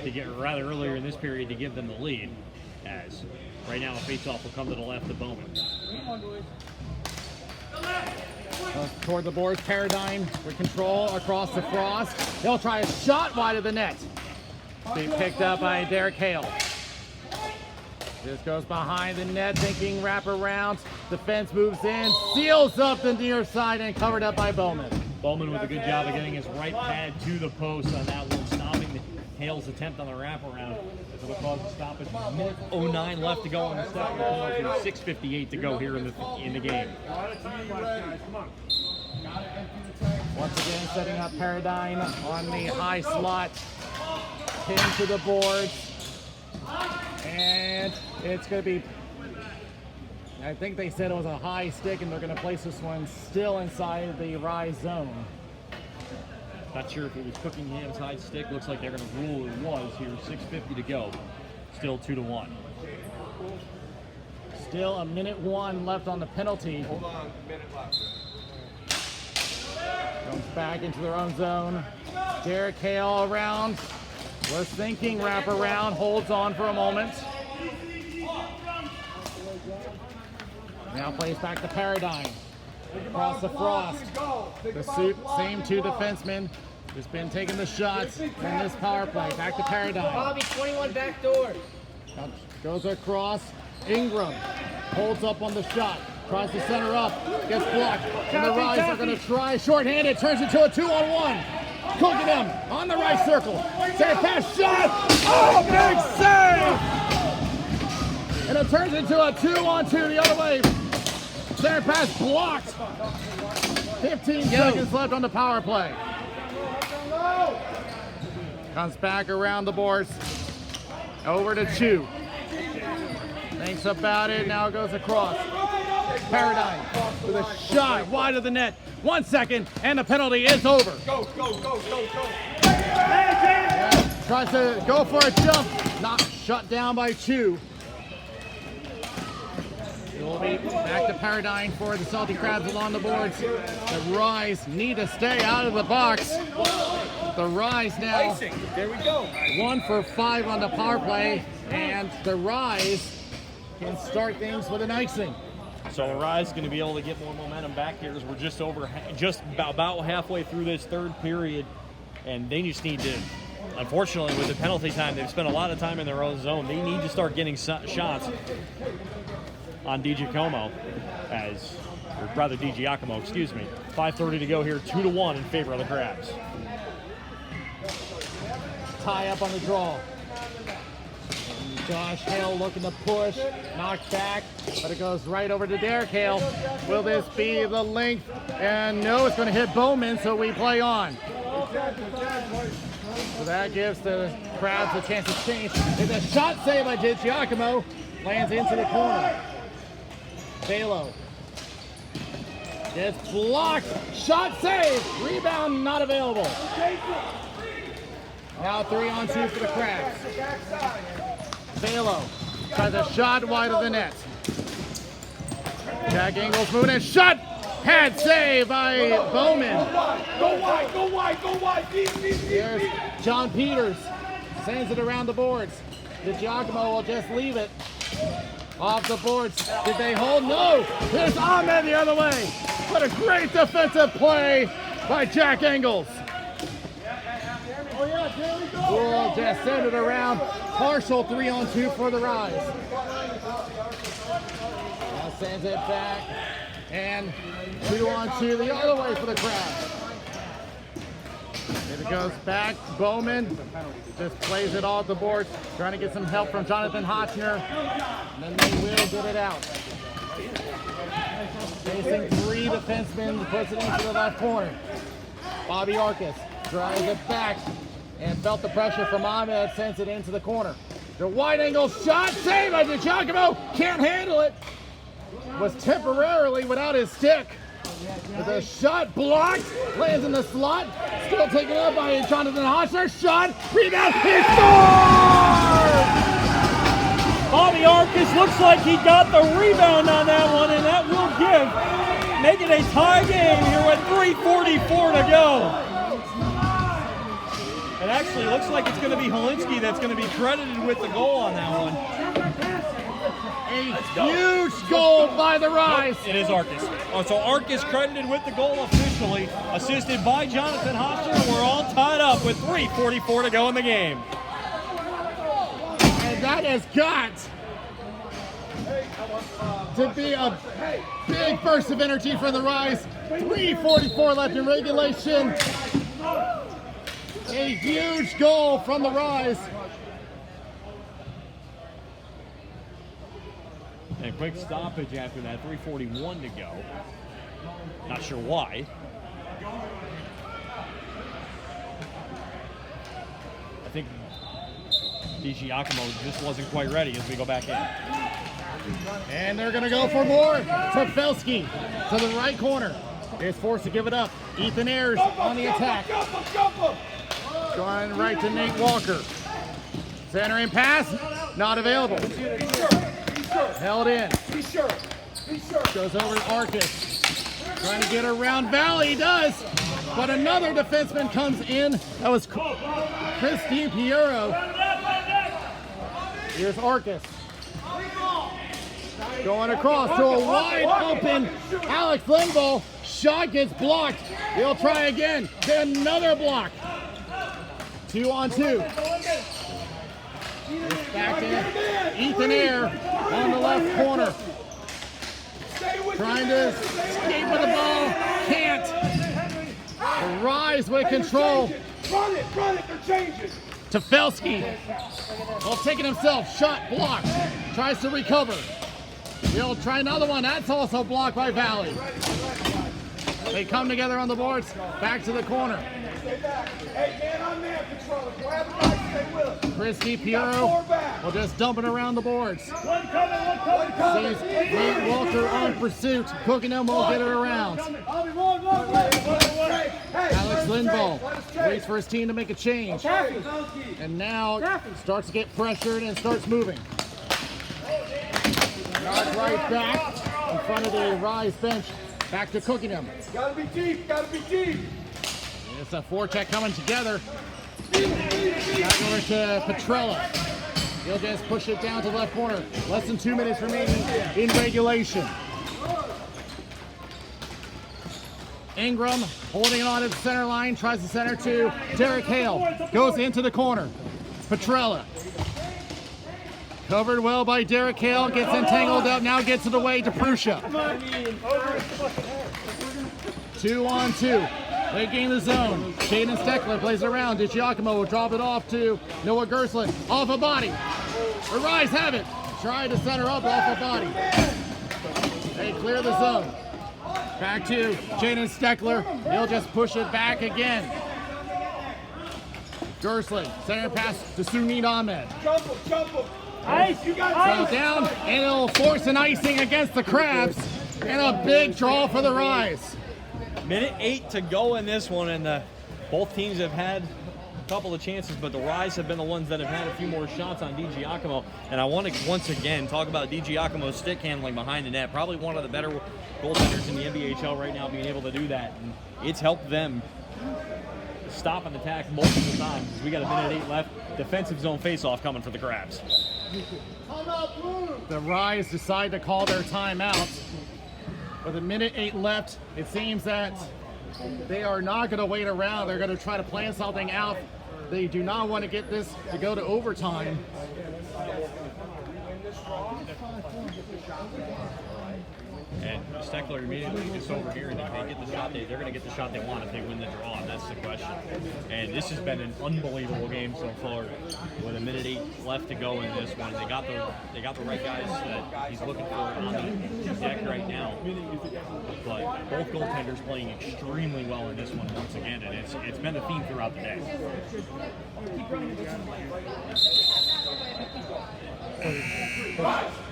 To get rather earlier in this period to give them the lead, as right now a face-off will come to the left of Bowman. Toward the boards, Paradigm with control across the Frost. He'll try a shot wide of the net. Being picked up by Derek Hale. This goes behind the net, thinking wraparound. Defense moves in, seals up the near side, and covered up by Bowman. Bowman with a good job of getting his right pad to the post on that one, stopping Hale's attempt on the wraparound. It'll cause a stoppage. 09 left to go in the second penalty. 6:58 to go here in the game. Once again, setting up Paradigm on the high slot. Pin to the boards. And it's going to be, I think they said it was a high stick, and they're going to place this one still inside the Rise zone. Not sure if it was Cookingham's high stick. Looks like they're going to rule it was here. 6:50 to go. Still 2-1. Still a minute 1 left on the penalty. Hold on, minute left. Comes back into their own zone. Derek Hale around. Was thinking wraparound. Holds on for a moment. Now plays back to Paradigm. Across the Frost. The same 2 defensemen. Just been taking the shots in this power play. Back to Paradigm. Bobby, 21 back door. Now goes across. Ingram holds up on the shot. Tries to center up. Gets blocked. And the Rise are going to try. Short-handed. Turns into a 2-on-1. Cookingham on the right circle. Save pass shot. Oh, big save! And it turns into a 2-on-2 the other way. Center pass blocked. 15 seconds left on the power play. Comes back around the boards. Over to Chu. Thinks about it. Now goes across. Paradigm with a shot wide of the net. 1 second, and the penalty is over. Go, go, go, go, go. Tries to go for a jump. Not shut down by Chu. It will be back to Paradigm for the Salty Crabs along the boards. The Rise need to stay out of the box. The Rise now There we go. 1 for 5 on the power play, and the Rise can start things with an icing. So Rise going to be able to get more momentum back here as we're just about halfway through this third period, and they just need to, unfortunately with the penalty time, they've spent a lot of time in their own zone. They need to start getting shots on DiGiacomo, or rather DiGiacomo, excuse me. 5:30 to go here, 2-1 in favor of the Crabs. Tie up on the draw. Josh Hale looking to push, knocked back, but it goes right over to Derek Hale. Will this be the length? And no, it's going to hit Bowman, so we play on. So that gives the Crabs a chance to change. It's a shot save by DiGiacomo. Lands into the corner. Balo. Gets blocked. Shot save. Rebound not available. Now 3-on-2 for the Crabs. Balo tries a shot wide of the net. Jack Ingles moving and shot. Head save by Bowman. Go wide, go wide, go wide. Here's John Peters. Sends it around the boards. DiGiacomo will just leave it off the boards. Did they hold? No. Here's Ahmed the other way. What a great defensive play by Jack Ingles. Will just send it around. Partial 3-on-2 for the Rise. Now sends it back. And 2-on-2 the other way for the Crabs. Here it goes back. Bowman just plays it all at the board. Trying to get some help from Jonathan Hotchner. And then they will get it out. Facing 3 defensemen, puts it into the left corner. Bobby Arcus drives it back and felt the pressure from Ahmed, sends it into the corner. The wide angle shot, save by Giacomo, can't handle it. Was temporarily without his stick. With a shot blocked, lands in the slot, still taken up by Jonathan Hotchner. Shot, rebound, he scores! Bobby Arcus looks like he got the rebound on that one, and that will make it a tie game here with 3:44 to go. It actually looks like it's going to be Helinski that's going to be credited with the goal on that one. A huge goal by the Rise. It is Arcus. Oh, so Arcus credited with the goal officially, assisted by Jonathan Hotchner, and we're all tied up with 3:44 to go in the game. And that has got to be a big burst of energy for the Rise. 3:44 left in regulation. A huge goal from the Rise. And a quick stoppage after that, 3:41 to go. Not sure why. I think DiGiacomo just wasn't quite ready as we go back in. And they're going to go for more. Tefelsky to the right corner. Is forced to give it up. Ethan Ayers on the attack. Going right to Nate Walker. Centering pass, not available. Held in. Goes over to Arcus. Trying to get around Valley, he does. But another defenseman comes in. That was Chris DiPiero. Here's Arcus. Going across to a wide open Alex Lindvall. Shot gets blocked. He'll try again. Then another block. 2-on-2. It's back in. Ethan Ayer on the left corner. Trying to escape with the ball. Can't. The Rise with control. Run it, they're changing. Tefelsky. Well, taking himself. Shot blocked. Tries to recover. He'll try another one. That's also blocked by Valley. They come together on the boards. Back to the corner. Stay back. Hey, man on man, controller. Grab the right, stay with us. Chris DiPiero will just dump it around the boards. One coming. Sees Nate Walker on pursuit. Cookingham will get it around. Alex Lindvall waits for his team to make a change. And now starts to get pressured and starts moving. Got right back in front of the Rise bench. Back to Cookingham. Gotta be deep, gotta be deep. It's a forecheck coming together. Back over to Petrella. He'll just push it down to the left corner. Less than 2 minutes remaining in regulation. Ingram holding it on at the center line. Tries to center to Derek Hale. Goes into the corner. Petrella. Covered well by Derek Hale. Gets entangled up. Now gets it away to Prussia. 2-on-2. They gain the zone. Shaden Steckler plays around. DiGiacomo will drop it off to Noah Gerstlin. Off a body. The Rise have it. Try to center up off a body. They clear the zone. Back to Shaden Steckler. He'll just push it back again. Gerstlin. Center pass to Sunit Ahmed. Jump him. Ice, you got down, and it'll force an icing against the Crabs. And a big draw for the Rise. Minute 8 to go in this one, and both teams have had a couple of chances, but the Rise have been the ones that have had a few more shots on DiGiacomo. And I want to once again talk about DiGiacomo's stick handling behind the net. Probably one of the better goaltenders in the NBHL right now, being able to do that. And it's helped them stop an attack multiple times. We got a minute 8 left. Defensive zone faceoff coming for the Crabs. The Rise decide to call their timeout. With a minute 8 left, it seems that they are not going to wait around. They're going to try to plan something out They do not want to get this to go to overtime. And Steckler immediately gets over here, and if they get the shot, they're going to get the shot they want if they win the draw, and that's the question. And this has been an unbelievable game so far, with 1:08 left to go in this one. They got the right guys that he's looking for on the deck right now. But both goaltenders playing extremely well in this one once again, and it's been a theme throughout the day.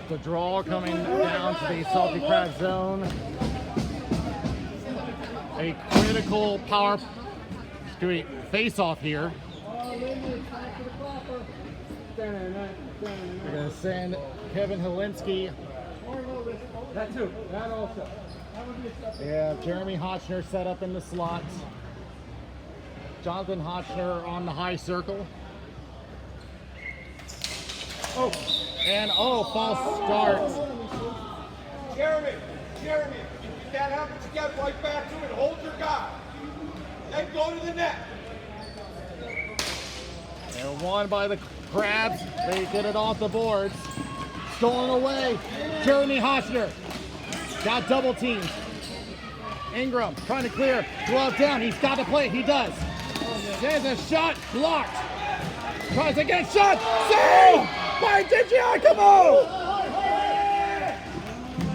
The draw coming down to the Salty Crab zone. A critical power face-off here. We're going to send Kevin Helinski. That too. That also. Yeah, Jeremy Hotchner set up in the slot. Jonathan Hotchner on the high circle. Oh, and false start. Jeremy, if that happens again, right back to it. Hold your guy. Then go to the net. They're won by the Crabs. They get it off the boards. Stolen away. Jeremy Hotchner got double teamed. Ingram trying to clear. Glove down. He's got to play. He does. There's a shot blocked. Tries again. Shot. Save by DiGiacomo.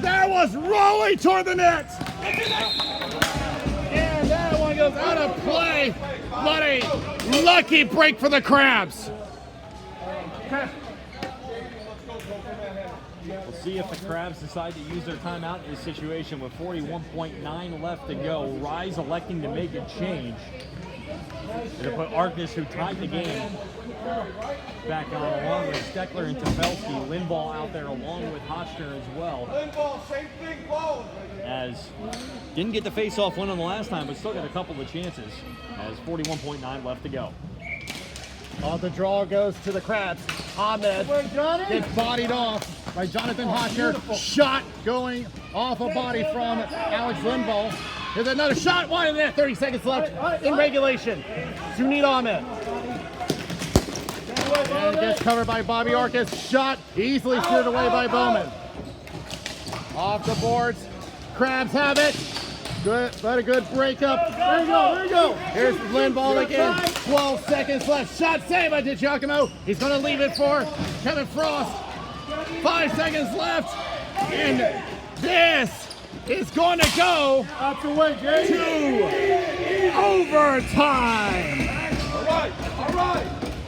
That was rolling toward the net. And that one goes out of play. What a lucky break for the Crabs. We'll see if the Crabs decide to use their timeout in this situation with 41.9 left to go. Rise electing to make a change. It'll put Arcus, who tied the game, back on along with Steckler and Tefelsky. Lindball out there along with Hotchner as well. Lindball, same thing, ball. As didn't get the face-off win on the last time, but still got a couple of chances. As 41.9 left to go. The draw goes to the Crabs. Ahmed gets bodied off by Jonathan Hotchner. Shot going off a body from Alex Lindball. There's another shot. One in there. 30 seconds left in regulation. Sunit Ahmed. And gets covered by Bobby Arcus. Shot easily steered away by Bowman. Off the boards. Crabs have it. Good, but a good breakup. There you go. Here's Lindball again. 12 seconds left. Shot saved by DiGiacomo. He's going to leave it for Kevin Frost. 5 seconds left. And this is going to go to overtime. All right.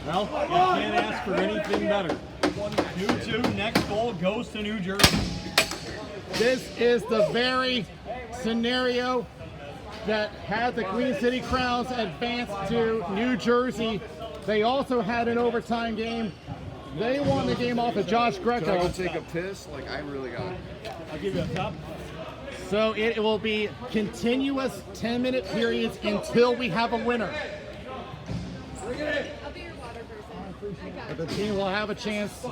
Well, you can't ask for anything better. 2-2, next goal goes to New Jersey. This is the very scenario that had the Queen City Crowns advance to New Jersey. They also had an overtime game. They won the game off of Josh Greco. Can I go take a piss? Like, I really got it. I'll give you a top. So it will be continuous 10-minute periods until we have a winner. I'll be your water person. But the team will have a chance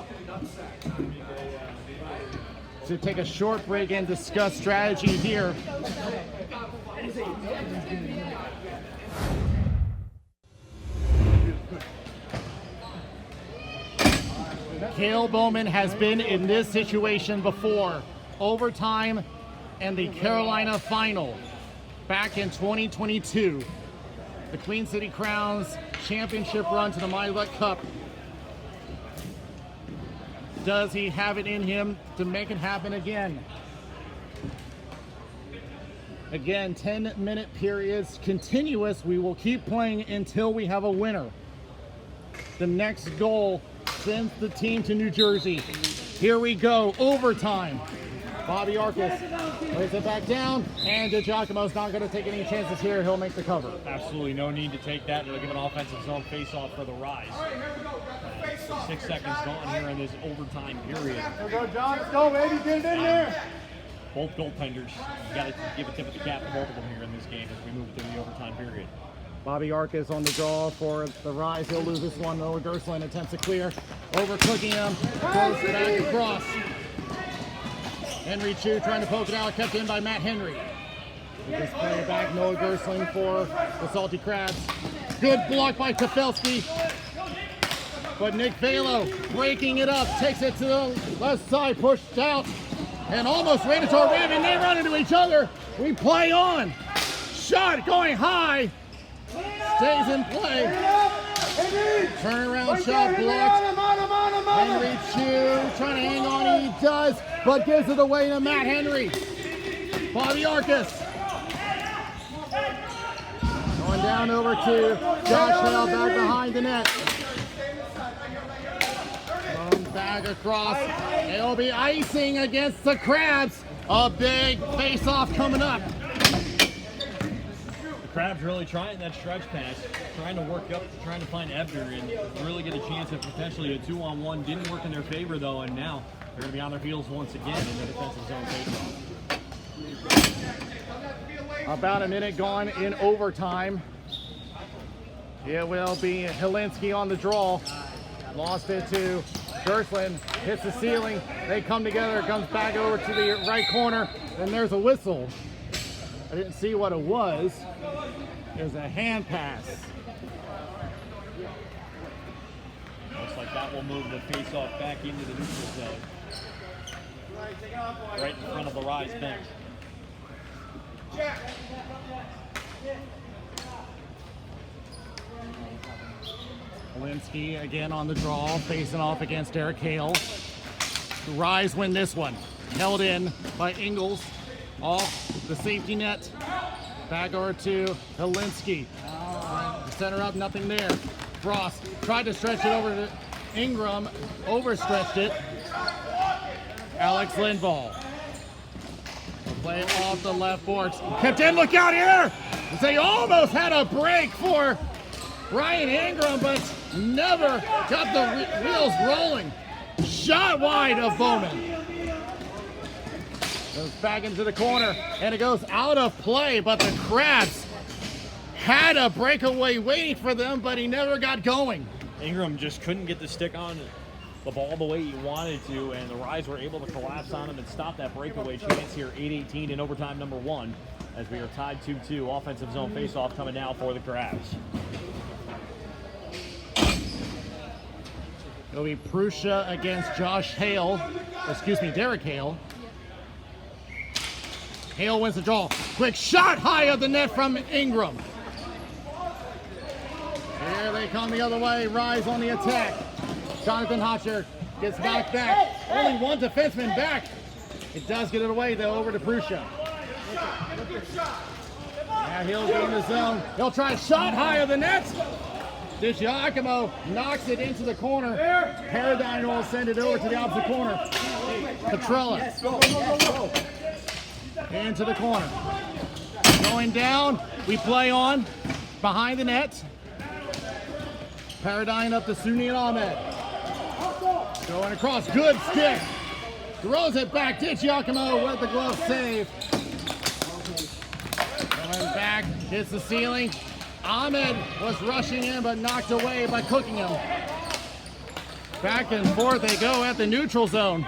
to take a short break and discuss strategy here. Cale Bowman has been in this situation before. Overtime and the Carolina final back in 2022. The Queen City Crowns championship run to the Milet Cup. Does he have it in him to make it happen again? Again, 10-minute periods, continuous. We will keep playing until we have a winner. The next goal sends the team to New Jersey. Here we go, overtime. Bobby Arcus lays it back down, and DiGiacomo's not going to take any chances here. He'll make the cover. Absolutely no need to take that. It'll give an offensive zone face-off for the Rise. 6 seconds gone here in this overtime period. There we go, John. Let's go, baby. Get it in there. Both goaltenders, you got to give a tip of the cap to both of them here in this game as we move through the overtime period. Bobby Arcus on the draw for the Rise. He'll lose this one. Noah Gerstlin attempts to clear. Overcooking him. Goes back across. Henry Chu trying to poke it out. Kept in by Matt Henry. Just play it back, Noah Gersling for the Salty Crabs. Good block by Tefelsky. But Nick Velo breaking it up, takes it to the left side, pushed out, and almost ran into a rim, and they run into each other. We play on. Shot going high. Stays in play. Turnaround shot blocked. Henry Chu trying to hang on. He does, but gives it away to Matt Henry. Bobby Arcus. Going down over to Josh Hale back behind the net. Back across. It'll be icing against the Crabs. A big face-off coming up. The Crabs really trying that stretch pass, trying to work up, trying to find Ebner and really get a chance at potentially a 2-on-1. Didn't work in their favor though, and now they're going to be on their heels once again in the defensive zone face-off. About a minute gone in overtime. It will be Helinski on the draw. Lost it to Gersling, hits the ceiling. They come together, comes back over to the right corner, and there's a whistle. I didn't see what it was. It was a hand pass. Looks like that will move the face-off back into the neutral zone. Right in front of the Rise bench. Helinski again on the draw, facing off against Derek Hale. The Rise win this one. Held in by Ingles. Off the safety net. Back over to Helinski. Center up, nothing there. Frost tried to stretch it over to Ingram. Overstretched it. Alex Lindvall. Play it off the left boards. Kept in, look out here! They almost had a break for Ryan Ingram, but never got the wheels rolling. Shot wide of Bowman. Goes back into the corner, and it goes out of play, but the Crabs had a breakaway waiting for them, but he never got going. Ingram just couldn't get the stick on the ball the way he wanted to, and the Rise were able to collapse on him and stop that breakaway chance here. 8:18 in overtime number 1, as we are tied 2-2. Offensive zone faceoff coming now for the Crabs. It'll be Prussia against Josh Hale. Derek Hale. Hale wins the draw. Quick shot high of the net from Ingram. Here they come the other way. Rise on the attack. Jonathan Hotcher gets knocked back. Only one defenseman back. It does get it away though, over to Prussia. Now he'll be in the zone. He'll try a shot high of the net. DiGiacomo knocks it into the corner. Paradigm will send it over to the opposite corner. Petrella. Into the corner. Going down. We play on. Behind the net. Paradigm up to Sunian Ahmed. Going across. Good stick. Throws it back. DiGiacomo with the glove save. Going back. Hits the ceiling. Ahmed was rushing in, but knocked away by cooking him. Back and forth they go at the neutral zone.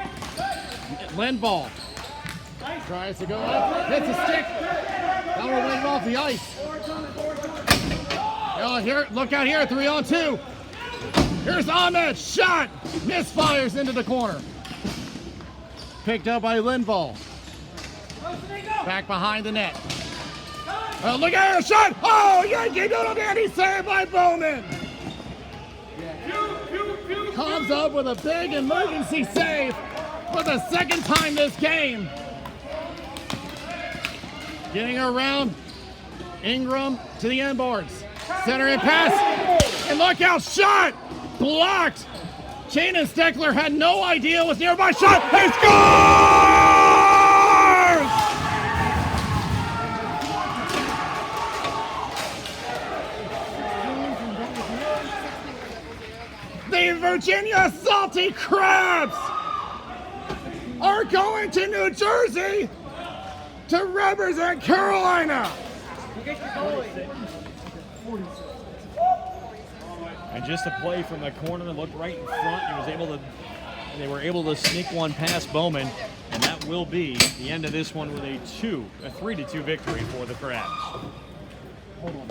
Lindvall tries to go up, hits a stick. That will wave off the ice. Oh, here, look out here, 3-on-2. Here's Ahmed, shot, misfires into the corner. Picked up by Lindvall. Back behind the net. Oh, look at her shot! Oh, Yankee doodle dandy save by Bowman! Comes up with a big emergency save for the second time this game. Getting around Ingram to the end boards. Center and pass. And look out, shot! Blocked! Jaden Steckler had no idea it was nearby. Shot! He scores! The Virginia Salty Crabs are going to New Jersey to represent Carolina. And just a play from the corner, looked right in front. They were able to sneak one past Bowman, And that will be the end of this one with a 3-2 victory for the Crabs. Hold on.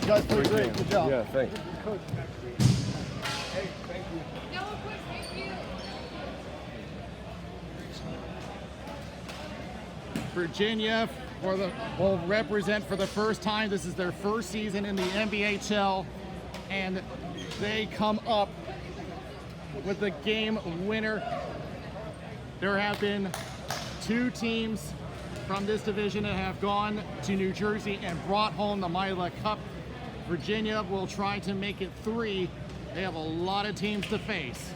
You guys played great. Good job. Yeah, thanks. Coach. No, of course, thank you. Virginia will represent for the first time. This is their first season in the NBHL, and they come up with the game winner. There have been 2 teams from this division that have gone to New Jersey and brought home the Mila Cup. Virginia will try to make it 3. They have a lot of teams to face.